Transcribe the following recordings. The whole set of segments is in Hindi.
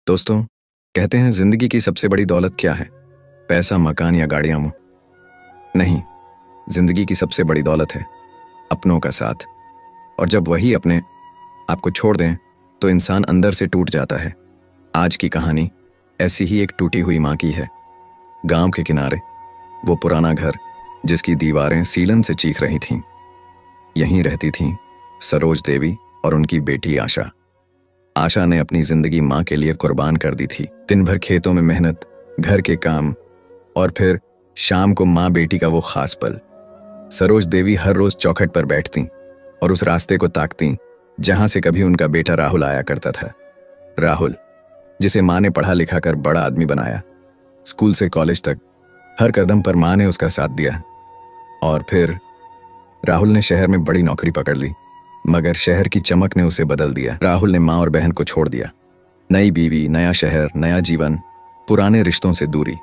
दोस्तों, कहते हैं जिंदगी की सबसे बड़ी दौलत क्या है? पैसा, मकान या गाड़ियां? नहीं, जिंदगी की सबसे बड़ी दौलत है अपनों का साथ। और जब वही अपने आपको छोड़ दें तो इंसान अंदर से टूट जाता है। आज की कहानी ऐसी ही एक टूटी हुई माँ की है। गांव के किनारे वो पुराना घर जिसकी दीवारें सीलन से चीख रही थीं। यहीं रहती थीं सरोज देवी और उनकी बेटी आशा। आशा ने अपनी जिंदगी माँ के लिए कुर्बान कर दी थी। दिन भर खेतों में मेहनत, घर के काम और फिर शाम को माँ बेटी का वो खास पल। सरोज देवी हर रोज चौखट पर बैठती और उस रास्ते को ताकती जहां से कभी उनका बेटा राहुल आया करता था। राहुल, जिसे माँ ने पढ़ा लिखा कर बड़ा आदमी बनाया। स्कूल से कॉलेज तक हर कदम पर माँ ने उसका साथ दिया। और फिर राहुल ने शहर में बड़ी नौकरी पकड़ ली, मगर शहर की चमक ने उसे बदल दिया। राहुल ने माँ और बहन को छोड़ दिया। नई बीवी, नया शहर, नया जीवन, पुराने रिश्तों से दूरी।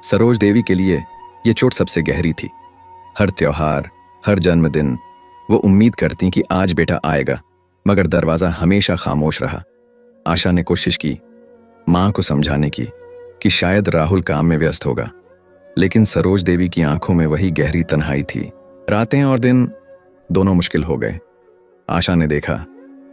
सरोज देवी के लिए ये चोट सबसे गहरी थी। हर त्योहार, हर जन्मदिन वो उम्मीद करती कि आज बेटा आएगा, मगर दरवाजा हमेशा खामोश रहा। आशा ने कोशिश की माँ को समझाने की कि शायद राहुल काम में व्यस्त होगा, लेकिन सरोज देवी की आंखों में वही गहरी तन्हाई थी। रातें और दिन दोनों मुश्किल हो गए। आशा ने देखा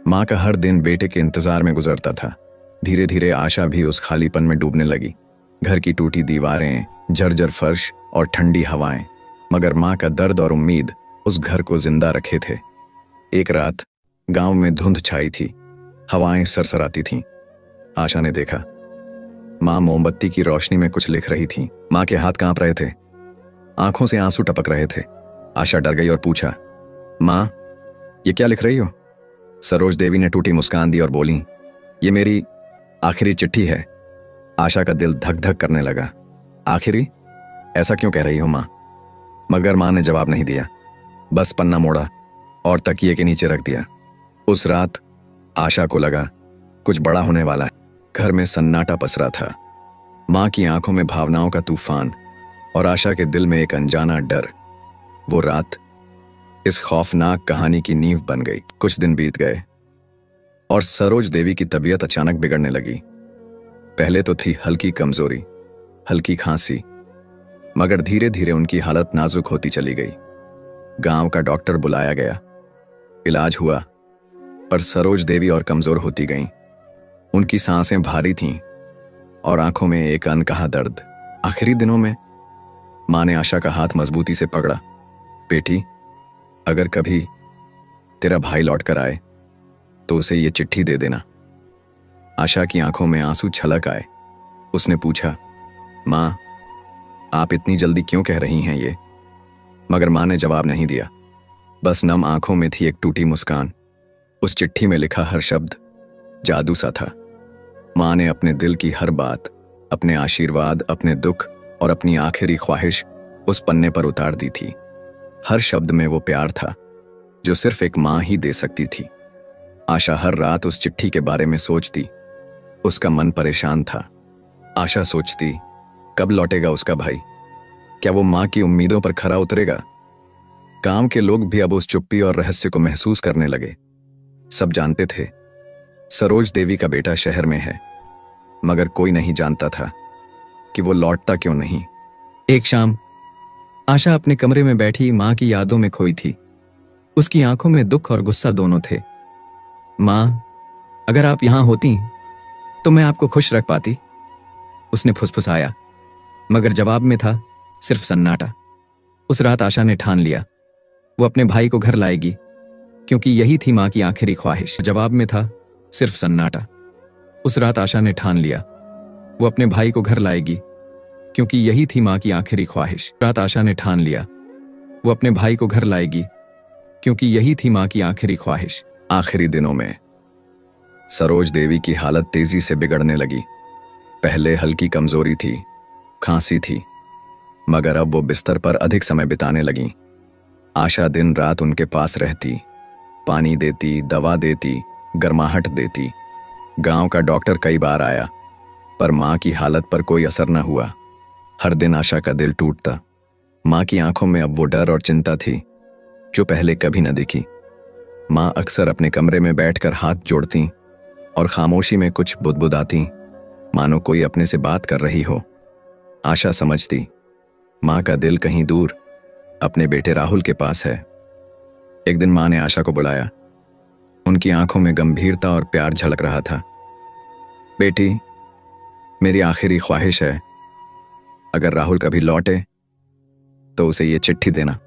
माँ का हर दिन बेटे के इंतजार में गुजरता था। धीरे धीरे आशा भी उस खालीपन में डूबने लगी। घर की टूटी दीवारें, जर्जर फर्श और ठंडी हवाएं, मगर माँ का दर्द और उम्मीद उस घर को जिंदा रखे थे। एक रात गांव में धुंध छाई थी, हवाएं सरसराती थीं। आशा ने देखा माँ मोमबत्ती की रोशनी में कुछ लिख रही थी। माँ के हाथ कांप रहे थे, आंखों से आंसू टपक रहे थे। आशा डर गई और पूछा, माँ, ये क्या लिख रही हो? सरोज देवी ने टूटी मुस्कान दी और बोली, ये मेरी आखिरी चिट्ठी है। आशा का दिल धक धक करने लगा। आखिरी? ऐसा क्यों कह रही हो माँ? मगर माँ ने जवाब नहीं दिया, बस पन्ना मोड़ा और तकिए के नीचे रख दिया। उस रात आशा को लगा कुछ बड़ा होने वाला है। घर में सन्नाटा पसरा था, माँ की आंखों में भावनाओं का तूफान और आशा के दिल में एक अनजाना डर। वो रात इस खौफनाक कहानी की नींव बन गई। कुछ दिन बीत गए और सरोज देवी की तबीयत अचानक बिगड़ने लगी। पहले तो थी हल्की कमजोरी, हल्की खांसी, मगर धीरे धीरे उनकी हालत नाजुक होती चली गई। गांव का डॉक्टर बुलाया गया, इलाज हुआ, पर सरोज देवी और कमजोर होती गईं। उनकी सांसें भारी थीं और आंखों में एक अनकहा दर्द। आखिरी दिनों में माँ ने आशा का हाथ मजबूती से पकड़ा। बेटी, अगर कभी तेरा भाई लौट कर आए तो उसे ये चिट्ठी दे देना। आशा की आंखों में आंसू छलक आए। उसने पूछा, माँ, आप इतनी जल्दी क्यों कह रही हैं ये? मगर माँ ने जवाब नहीं दिया। बस नम आंखों में थी एक टूटी मुस्कान। उस चिट्ठी में लिखा हर शब्द जादू सा था। माँ ने अपने दिल की हर बात, अपने आशीर्वाद, अपने दुख और अपनी आखिरी ख्वाहिश उस पन्ने पर उतार दी थी। हर शब्द में वो प्यार था जो सिर्फ एक माँ ही दे सकती थी। आशा हर रात उस चिट्ठी के बारे में सोचती। उसका मन परेशान था। आशा सोचती, कब लौटेगा उसका भाई? क्या वो माँ की उम्मीदों पर खरा उतरेगा? गांव के लोग भी अब उस चुप्पी और रहस्य को महसूस करने लगे। सब जानते थे सरोज देवी का बेटा शहर में है, मगर कोई नहीं जानता था कि वो लौटता क्यों नहीं। एक शाम आशा अपने कमरे में बैठी माँ की यादों में खोई थी। उसकी आंखों में दुख और गुस्सा दोनों थे। माँ, अगर आप यहां होती तो मैं आपको खुश रख पाती, उसने फुसफुसाया, मगर जवाब में था सिर्फ सन्नाटा। उस रात आशा ने ठान लिया वो अपने भाई को घर लाएगी, क्योंकि यही थी माँ की आखिरी ख्वाहिश। जवाब में था सिर्फ सन्नाटा। उस रात आशा ने ठान लिया वो अपने भाई को घर लाएगी, क्योंकि यही थी माँ की आखिरी ख्वाहिश। रात आशा ने ठान लिया वो अपने भाई को घर लाएगी, क्योंकि यही थी माँ की आखिरी ख्वाहिश। आखिरी दिनों में सरोज देवी की हालत तेजी से बिगड़ने लगी। पहले हल्की कमजोरी थी, खांसी थी, मगर अब वो बिस्तर पर अधिक समय बिताने लगी। आशा दिन रात उनके पास रहती, पानी देती, दवा देती, गर्माहट देती। गांव का डॉक्टर कई बार आया, पर माँ की हालत पर कोई असर न हुआ। हर दिन आशा का दिल टूटता। माँ की आंखों में अब वो डर और चिंता थी जो पहले कभी न दिखी। माँ अक्सर अपने कमरे में बैठकर हाथ जोड़ती और खामोशी में कुछ बुदबुदाती, मानो कोई अपने से बात कर रही हो। आशा समझती माँ का दिल कहीं दूर अपने बेटे राहुल के पास है। एक दिन माँ ने आशा को बुलाया। उनकी आंखों में गंभीरता और प्यार झलक रहा था। बेटी, मेरी आखिरी ख्वाहिश है, अगर राहुल कभी लौटे तो उसे ये चिट्ठी देना।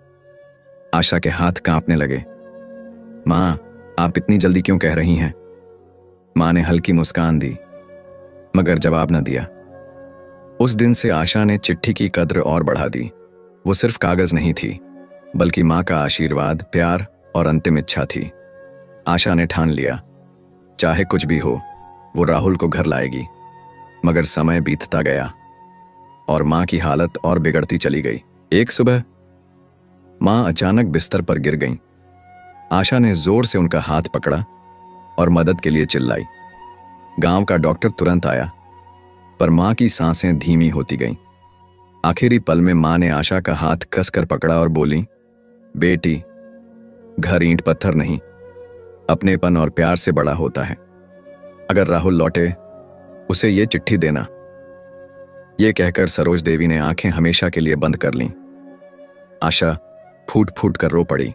आशा के हाथ कांपने लगे। माँ, आप इतनी जल्दी क्यों कह रही हैं? माँ ने हल्की मुस्कान दी मगर जवाब न दिया। उस दिन से आशा ने चिट्ठी की कद्र और बढ़ा दी। वो सिर्फ कागज नहीं थी, बल्कि माँ का आशीर्वाद, प्यार और अंतिम इच्छा थी। आशा ने ठान लिया, चाहे कुछ भी हो, वो राहुल को घर लाएगी। मगर समय बीतता गया और माँ की हालत और बिगड़ती चली गई। एक सुबह माँ अचानक बिस्तर पर गिर गईं। आशा ने जोर से उनका हाथ पकड़ा और मदद के लिए चिल्लाई। गांव का डॉक्टर तुरंत आया, पर माँ की सांसें धीमी होती गईं। आखिरी पल में माँ ने आशा का हाथ कसकर पकड़ा और बोली, बेटी, घर ईंट पत्थर नहीं, अपनेपन और प्यार से बड़ा होता है। अगर राहुल लौटे, उसे ये चिट्ठी देना। ये कहकर सरोज देवी ने आंखें हमेशा के लिए बंद कर लीं। आशा फूट फूट कर रो पड़ी।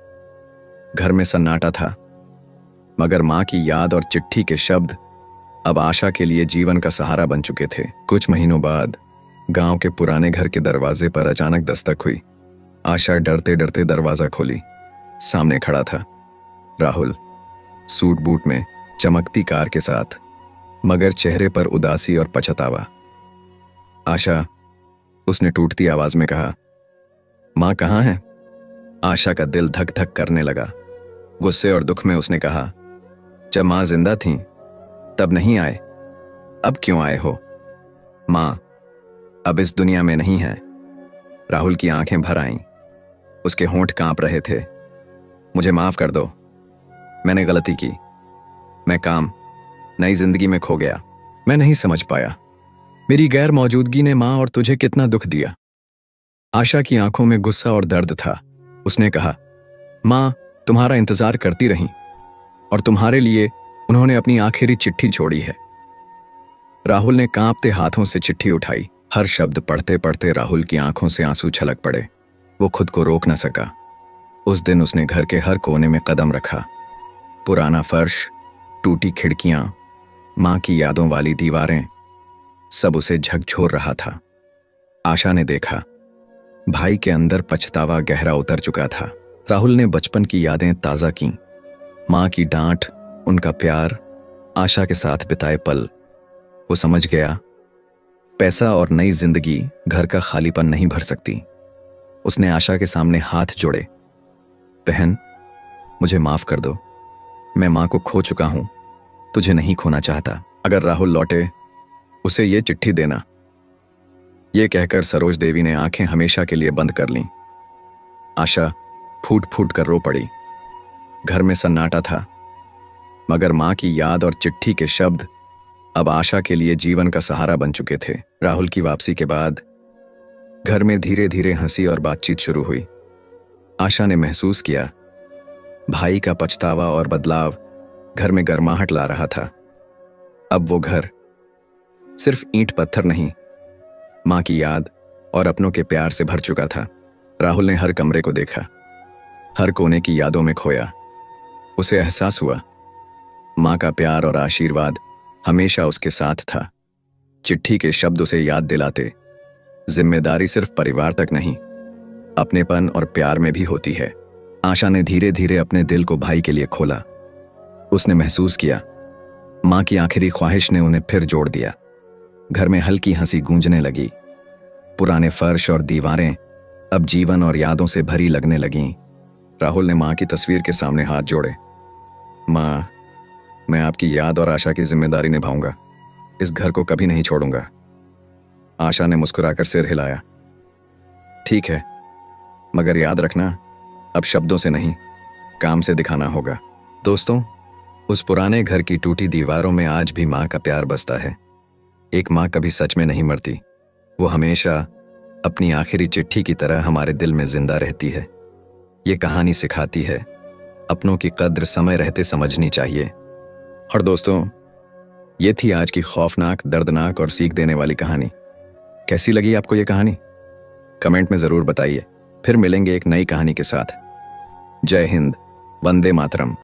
घर में सन्नाटा था, मगर माँ की याद और चिट्ठी के शब्द अब आशा के लिए जीवन का सहारा बन चुके थे। कुछ महीनों बाद गांव के पुराने घर के दरवाजे पर अचानक दस्तक हुई। आशा डरते डरते दरवाजा खोली। सामने खड़ा था राहुल, सूट बूट में, चमकती कार के साथ, मगर चेहरे पर उदासी और पछतावा। आशा, उसने टूटती आवाज में कहा, माँ कहाँ है? आशा का दिल धक धक करने लगा। गुस्से और दुख में उसने कहा, जब माँ जिंदा थीं तब नहीं आए, अब क्यों आए हो? माँ अब इस दुनिया में नहीं है। राहुल की आंखें भर आईं। उसके होंठ कांप रहे थे। मुझे माफ कर दो, मैंने गलती की। मैं काम, नई जिंदगी में खो गया। मैं नहीं समझ पाया, मेरी गैर मौजूदगी ने माँ और तुझे कितना दुख दिया। आशा की आंखों में गुस्सा और दर्द था। उसने कहा, माँ तुम्हारा इंतजार करती रहीं और तुम्हारे लिए उन्होंने अपनी आखिरी चिट्ठी छोड़ी है। राहुल ने कांपते हाथों से चिट्ठी उठाई। हर शब्द पढ़ते पढ़ते राहुल की आंखों से आंसू छलक पड़े। वो खुद को रोक न सका। उस दिन उसने घर के हर कोने में कदम रखा। पुराना फर्श, टूटी खिड़कियां, माँ की यादों वाली दीवारें, सब उसे झकझोर रहा था। आशा ने देखा, भाई के अंदर पछतावा गहरा उतर चुका था। राहुल ने बचपन की यादें ताज़ा कीं। माँ की डांट, उनका प्यार, आशा के साथ बिताए पल। वो समझ गया, पैसा और नई जिंदगी घर का खालीपन नहीं भर सकती। उसने आशा के सामने हाथ जोड़े। बहन, मुझे माफ कर दो। मैं माँ को खो चुका हूं, तुझे नहीं खोना चाहता। अगर राहुल लौटे, उसे ये चिट्ठी देना। ये कहकर सरोज देवी ने आंखें हमेशा के लिए बंद कर लीं। आशा फूट फूट कर रो पड़ी। घर में सन्नाटा था, मगर माँ की याद और चिट्ठी के शब्द अब आशा के लिए जीवन का सहारा बन चुके थे। राहुल की वापसी के बाद घर में धीरे धीरे हंसी और बातचीत शुरू हुई। आशा ने महसूस किया, भाई का पछतावा और बदलाव घर में गर्माहट ला रहा था। अब वो घर सिर्फ ईंट पत्थर नहीं, माँ की याद और अपनों के प्यार से भर चुका था। राहुल ने हर कमरे को देखा, हर कोने की यादों में खोया। उसे एहसास हुआ, माँ का प्यार और आशीर्वाद हमेशा उसके साथ था। चिट्ठी के शब्द उसे याद दिलाते, जिम्मेदारी सिर्फ परिवार तक नहीं, अपनेपन और प्यार में भी होती है। आशा ने धीरे धीरे अपने दिल को भाई के लिए खोला। उसने महसूस किया, माँ की आखिरी ख्वाहिश ने उन्हें फिर जोड़ दिया। घर में हल्की हंसी गूंजने लगी। पुराने फर्श और दीवारें अब जीवन और यादों से भरी लगने लगीं। राहुल ने माँ की तस्वीर के सामने हाथ जोड़े। माँ, मैं आपकी याद और आशा की जिम्मेदारी निभाऊंगा। इस घर को कभी नहीं छोड़ूंगा। आशा ने मुस्कुराकर सिर हिलाया। ठीक है, मगर याद रखना, अब शब्दों से नहीं, काम से दिखाना होगा। दोस्तों, उस पुराने घर की टूटी दीवारों में आज भी माँ का प्यार बसता है। एक माँ कभी सच में नहीं मरती। वो हमेशा अपनी आखिरी चिट्ठी की तरह हमारे दिल में जिंदा रहती है। ये कहानी सिखाती है, अपनों की कद्र समय रहते समझनी चाहिए। और दोस्तों, ये थी आज की खौफनाक, दर्दनाक और सीख देने वाली कहानी। कैसी लगी आपको ये कहानी? कमेंट में जरूर बताइए। फिर मिलेंगे एक नई कहानी के साथ। जय हिंद, वंदे मातरम।